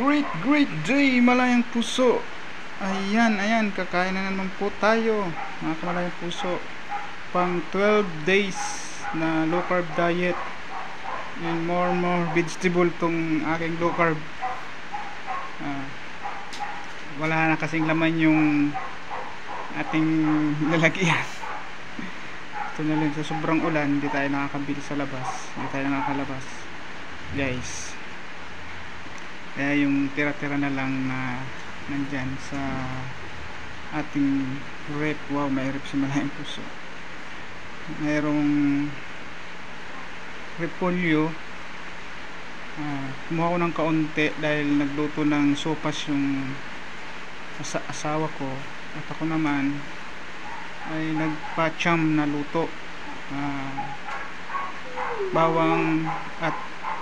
Great day, malayang puso. Ayan, kakain na naman po tayo, mga kamalayang puso. Pang 12 days na low carb diet. And more vegetable tong aking low carb. Wala na kasing laman yung ating lalagyan. Ito na lang, sa sobrang ulan, hindi tayo nakakabili sa labas. Hindi tayo nakakalabas, guys. Kaya yung tira-tira na lang na nandyan sa ating rep. Wow, may rep si malayang puso. Mayroong repolyo. Kumuha ko ng kaunti dahil nagluto ng sopas yung asawa ko. At ako naman ay nagpa-cham na luto. Bawang at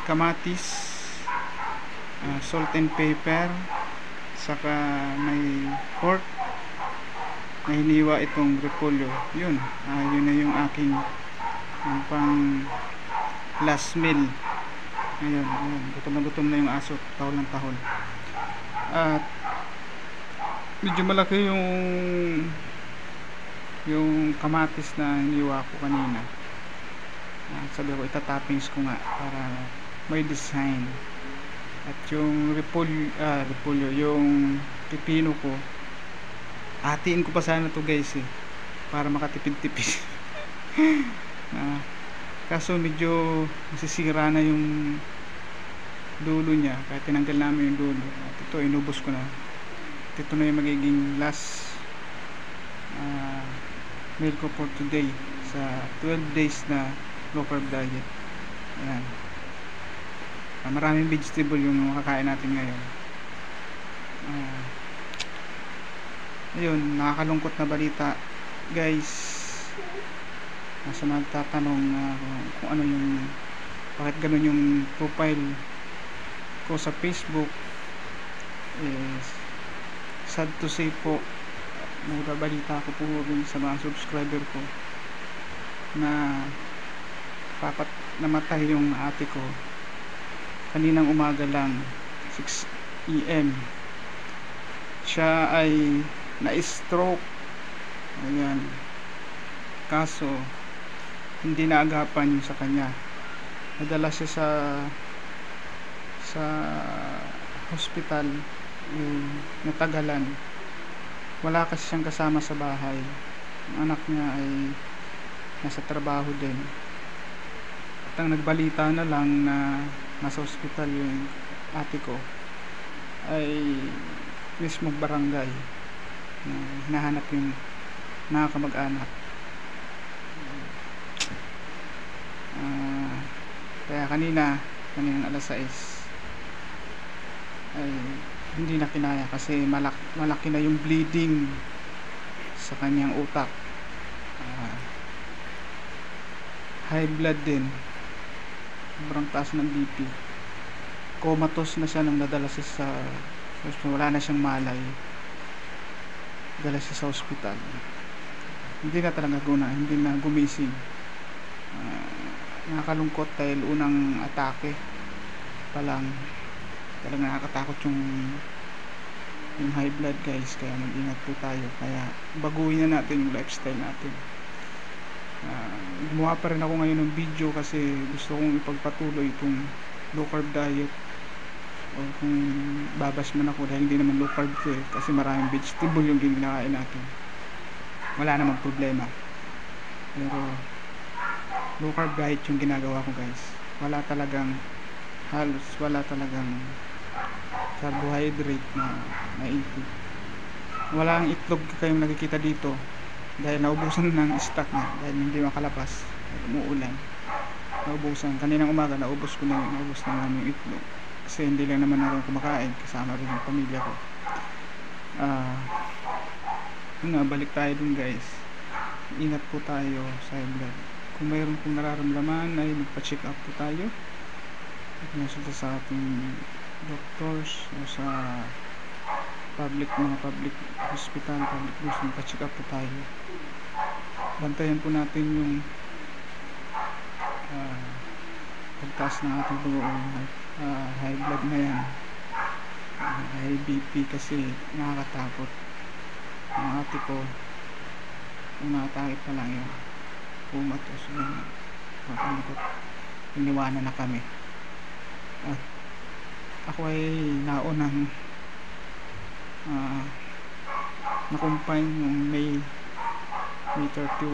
kamatis, salt and pepper, saka may pork na hiniwa itong repolyo. Yun na yung aking pang last meal. Ayun, gutom na yung aso, tahol ng tahol. At medyo malaki yung kamatis na hiniwa ko kanina. Sabi ko itatoppings ko nga para may design. At yung repolyo, yung pipino ko, hatiin ko pa sana to, guys, para makatipid-tipid. Kaso medyo masisira na yung dulo niya, kaya tinanggal namin yung dulo. At ito, inubos ko na. At ito na yung magiging last meal ko for today sa 12 days na low carb diet. Ayan. Maraming vegetable yung makakain natin ngayon. Ayun, nakakalungkot na balita, guys. Nasa magtatanong kung ano yung bakit ganun yung profile ko sa Facebook. Sad to say po, balita ko po rin sa mga subscriber ko na namatay yung ate ko kaninang umaga lang, 6 AM. Siya ay na-stroke. Ayan. Kaso hindi naagapan yung sa kanya. Nadala siya sa hospital, yung natagalan. Wala kasi siyang kasama sa bahay. Ang anak niya ay nasa trabaho din. At ang nagbalita na lang na nasa hospital yung ate ko ay mismo barangay na hinahanap yung nakakamag-anak. Kaya kaninang alas 6 ay hindi na kinaya kasi malaki na yung bleeding sa kanyang utak. High blood din, sobrang taas ng BP, comatose na siya nang nadala siya sa hospital. Wala na siyang malay, dala siya sa hospital. Hindi na talaga hindi na gumising. Nakakalungkot dahil unang atake pa lang talagang nakakatakot yung high blood, guys. Kaya mag-ingat po tayo. Kaya baguhin na natin yung lifestyle natin. Gumawa pa rin ako ngayon ng video kasi gusto kong ipagpatuloy itong low carb diet, o kung babas man ako dahil hindi naman low carb ko kasi maraming vegetable yung ginakain natin, wala namang problema. Pero low carb diet yung ginagawa ko, guys. Halos wala talagang carbohydrate na intake. Wala ang itlog kayong nakikita dito dahil naubusan ng stock na dahil hindi makalabas, umuulan. Naubusan, kaninang umaga naubos na namin yung itlog kasi hindi lang naman ako kumakain, kasama rin yung pamilya ko. Balik tayo dun, guys. Ingat po tayo sa blood. Kung mayroon pong nararamdaman ay magpa-check up po tayo. Konsulta sa ating doctors o sa mga public hospital, public groups, magpa-check up po tayo. Bantayan po natin yung pagtaas ng ating dugo, high blood na yan. high BP kasi nakakatakot. Ang ate ko umatake pa lang yun, pumatos yun, iniwanan na kami at ako ay naunang nakumpine noong May 31.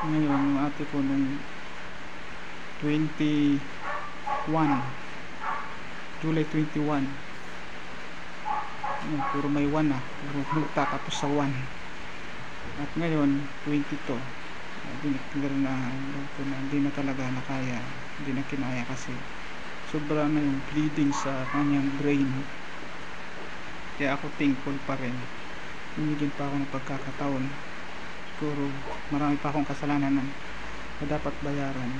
Ngayon yung ate ko nung 21 July 21. Puro may 1 na, puro magtatapos sa 1. At ngayon 22, dineclare na hindi na talaga nakaya, hindi na kinaya kasi sobra na yung bleeding sa kanyang brain. Kaya ako thankful pa rin, hinigin pa ako ng pagkakataon. Siguro marami pa akong kasalanan na dapat bayaran,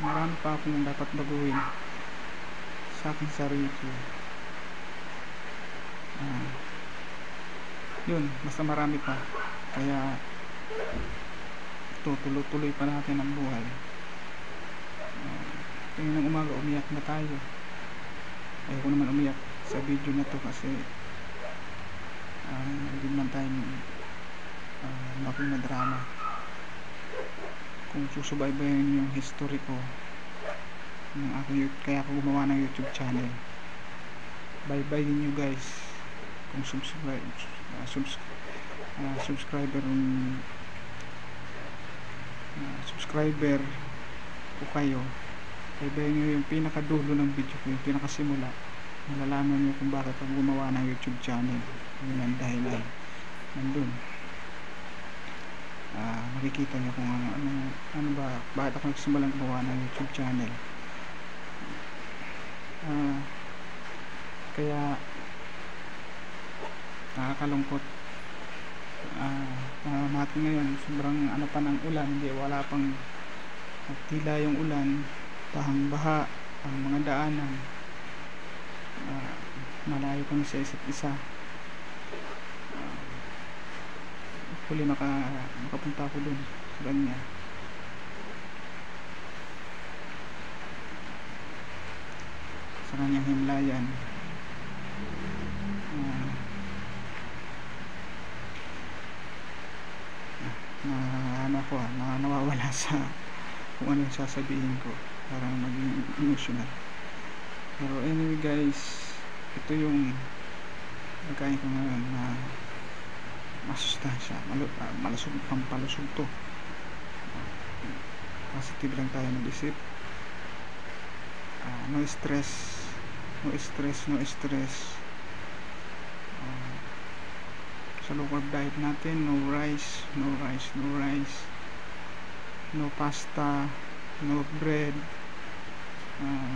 marami pa akong dapat baguhin sa aking sarili ko. Yun, basta marami pa. Kaya tuloy pa natin ang buhay. Ngayong umaga umiyak na tayo. Ayoko naman umiyak sa video na to kasi hindi naman tayo na drama. Kung susubaybayan yung history ko ng aking, kaya ako gumawa ng YouTube channel. Bye nyo guys. Kung subscriber po kayo, bye nyo yung pinakadulo ng video ko, yung pinakasimula. Malalaman nyo kung bakit ako gumawa ng YouTube channel. Yun ang dahilan nandun. Makikita nyo kung ano ba, bakit ako nagsimulang gumawa ng YouTube channel. Kaya nakakalungkot natin ngayon, sobrang pa ng ulan, hindi, wala pang tila yung ulan, bahang baha ang mga daanan, malayo kami sa isa't isa. Huli makapunta ako dun sa kanya, sa kanyang himlayan. Nawawala sa kung ano yung sasabihin ko, parang maging emotional. Pero anyway guys, ito yung nagkain ko ngayon na masustansya, pampalusog to. Positive lang tayo mag-isip. No stress. Sa low carb diet natin, no rice, no pasta, no bread,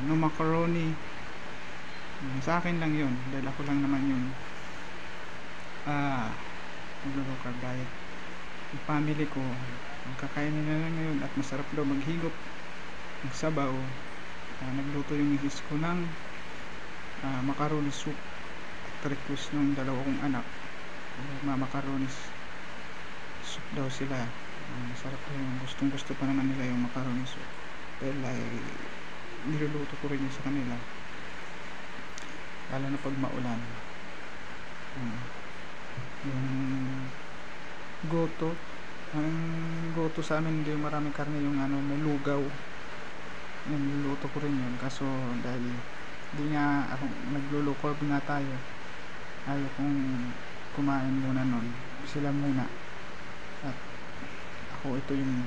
no macaroni. Sa akin lang yun, dahil ako lang naman yung low carb diet. Yung family ko, ang kakainin na lang ngayon at masarap daw maghigop ng sabaw. Nagluto yung misis ko ng macaroni soup at request ng dalawa kong anak, macaroni soup daw sila. Masarap yung gustong gusto pa naman nila yung macaroni soup, dahil ay niluluto ko rin yun sa kanila, lalo na pag maulan. Yung goto, ang goto sa amin hindi maraming karne, yung may lugaw, yung niluluto ko rin yun. Kaso dahil hindi nga ako naglo-low carb nga tayo, ayaw kong kumain muna nun, sila muna, at ako ito yung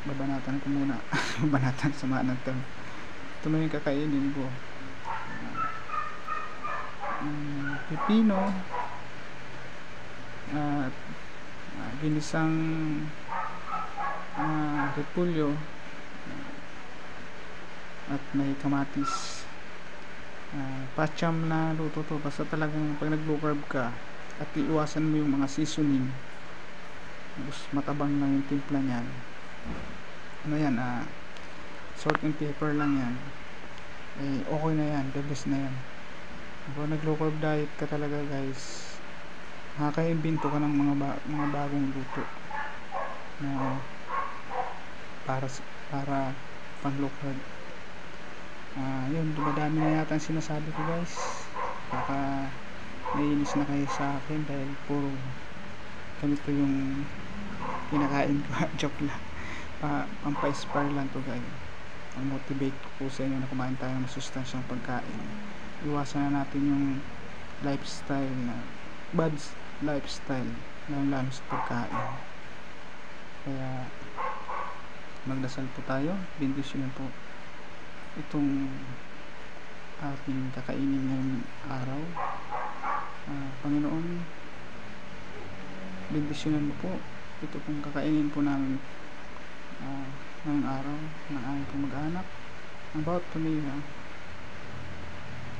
babanatan ko muna. Babanatan, sama ng term. Ito na yung kakainin ko. Pipino at ginisang repolyo at may kamatis. Pacham na luto to. Basta talagang pag nag low carb ka at iiwasan mo yung mga seasoning, matabang lang yung timpla niyan. Yan, salt and pepper lang yan, okay na yan, the best na yan. Kung nag low carb diet ka talaga guys, makaka-imbento ka ng mga bagong luto na para pang low carb. Yun, medyo madami na yata ang sinasabi ko guys, baka naiinis na kayo sa akin dahil puro ganito yung kinakain ko. Joke lang, pampa-inspire lang to guys, ang motivate ko po sa inyo na kumain tayo ng masustansyang pagkain. Iwasan na natin yung lifestyle na bad lifestyle, lalo sa pagkain. Kaya magdasal po tayo, bendisyon po itong ating kakainin ngayong araw. Panginoon, bendisyonan mo po ito pong kakainin po namin ngayong araw ng aming pong mag-anak, ang bawat pamilya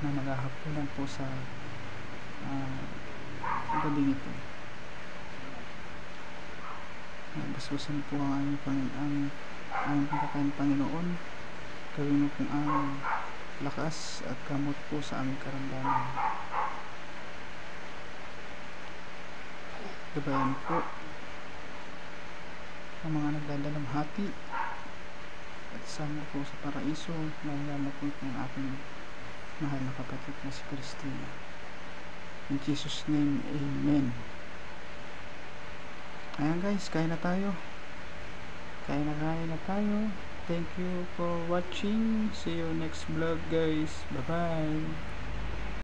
na maghahapunan po sa gabing ito. Basbasan po ang aming pagkakain, Panginoon. Gawin mo pong aming lakas at gamot po sa aming karamdaman. Gabayan po ang mga nagdadalamhati at sama po sa paraiso, lalo po ang aking mahal na kapatid na si Christina. In Jesus' name, Amen. Ayan guys, kain na tayo. Kain na tayo. Thank you for watching. See you next vlog guys. Bye bye.